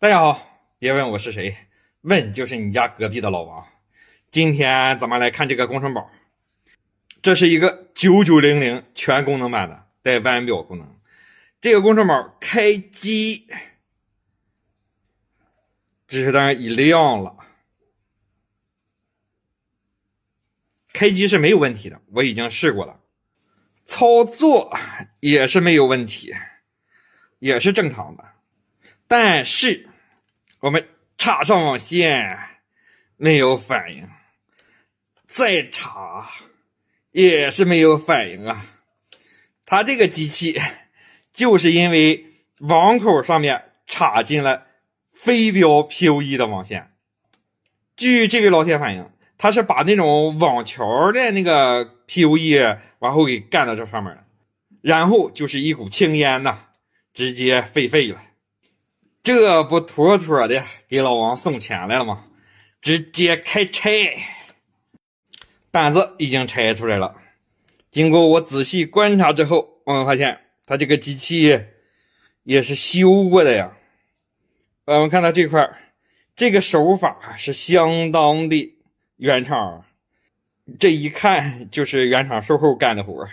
大家好，别问我是谁，问就是你家隔壁的老王。今天咱们来看这个工程宝，这是一个9900全功能版的，带腕表功能。这个工程宝开机，指示灯一亮了，开机是没有问题的，我已经试过了。操作也是没有问题，也是正常的。但是我们插上网线没有反应，再插也是没有反应啊。它这个机器就是因为网口上面插进了飞镖 PoE 的网线。据这位老铁反映，他是把那种网桥的那个 PoE 然后给干到这上面了，然后就是一股青烟呐，直接废了。这不妥妥的给老王送钱来了吗？直接开拆，板子已经拆出来了。经过我仔细观察之后，我们发现它这个机器也是修过的呀。我们看到这块，这个手法是相当的原厂，这一看就是原厂售后干的活。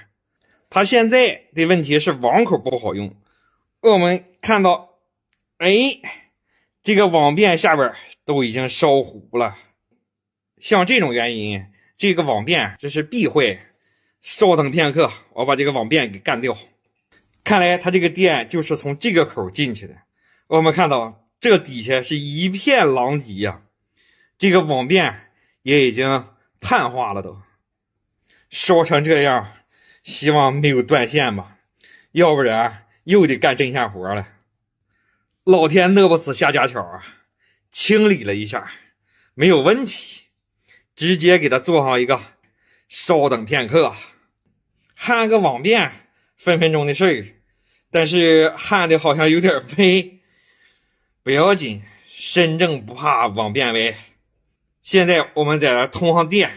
它现在的问题是网口不好用。我们看到这个网弁下边都已经烧糊了，像这种原因，这个网弁这是必坏。稍等片刻，我把这个网弁给干掉。看来它这个电就是从这个口进去的。我们看到这底下是一片狼藉呀，这个网弁也已经碳化了都，烧成这样，希望没有断线吧，要不然又得干针线活了。老天饿不死瞎家巧啊，清理了一下没有问题，直接给它做上一个稍等片刻，焊个网弁分分钟的事儿，但是焊的好像有点飞，不要紧，身正不怕网弁歪。现在我们在这通上电，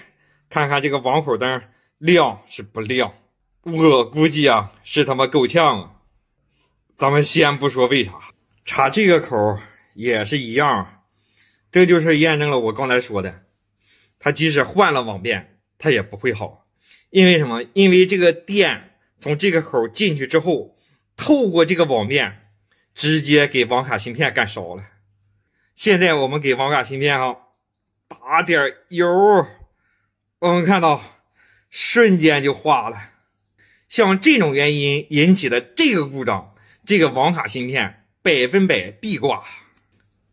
看看这个网口灯亮是不亮。我估计啊是他妈够呛啊。咱们先不说为啥，插这个口也是一样，这就是验证了我刚才说的，它即使换了网弁它也不会好。因为什么？因为这个电从这个口进去之后，透过这个网弁直接给网卡芯片干烧了。现在我们给网卡芯片上打点油，我们看到瞬间就化了。像这种原因引起的这个故障，这个网卡芯片100%必挂。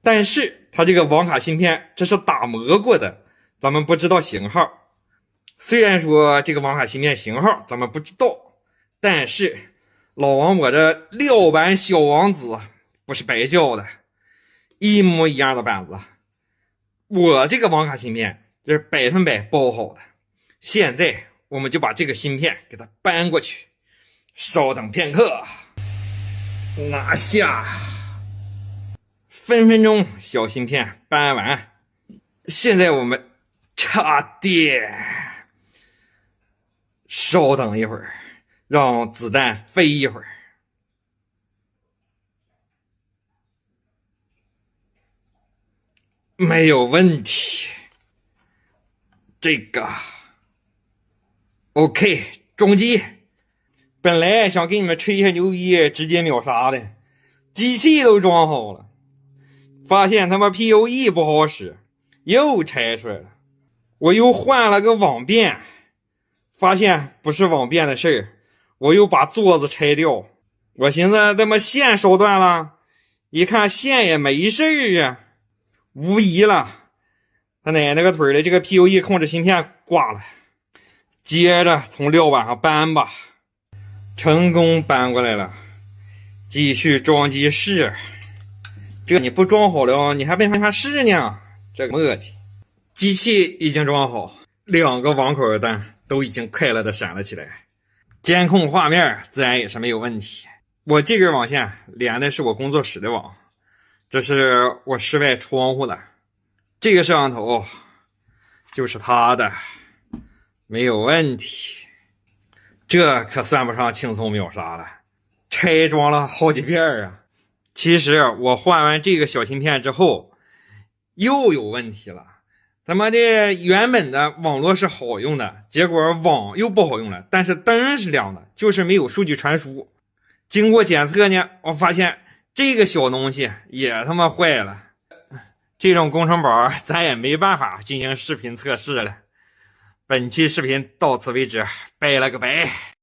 但是它这个网卡芯片这是打磨过的，咱们不知道型号。虽然说这个网卡芯片型号咱们不知道，但是老王我这料版小王子不是白叫的，一模一样的板子。我这个网卡芯片这是100%包好的。现在我们就把这个芯片给它搬过去，稍等片刻，拿下，分分钟小芯片搬完。现在我们插电，稍等一会儿，让子弹飞一会儿。没有问题，这个 OK 装机。本来想给你们吹一下牛逼直接秒杀的，机器都装好了，发现他妈 PoE 不好使，又拆出来了。我又换了个网弁，发现不是网弁的事儿，我又把座子拆掉。我寻思他妈线烧断了，一看线也没事儿啊，无疑了，他奶奶个腿的，这个 PoE 控制芯片挂了。接着从料板上搬吧，成功搬过来了，继续装机试。这你不装好了，你还没法试呢，这个磨叽。机器已经装好，2个网口的灯都已经快乐的闪了起来，监控画面自然也是没有问题。我这根网线连的是我工作室的网，这是我室外窗户的，这个摄像头就是它的，没有问题。这可算不上轻松秒杀了，拆装了好几遍啊，其实我换完这个小芯片之后又有问题了，他妈的原本的网络是好用的，结果网又不好用了，但是灯是亮的，就是没有数据传输。经过检测呢，我发现这个小东西也他妈坏了。这种工程宝咱也没办法进行视频测试了。本期视频到此为止，拜了个拜。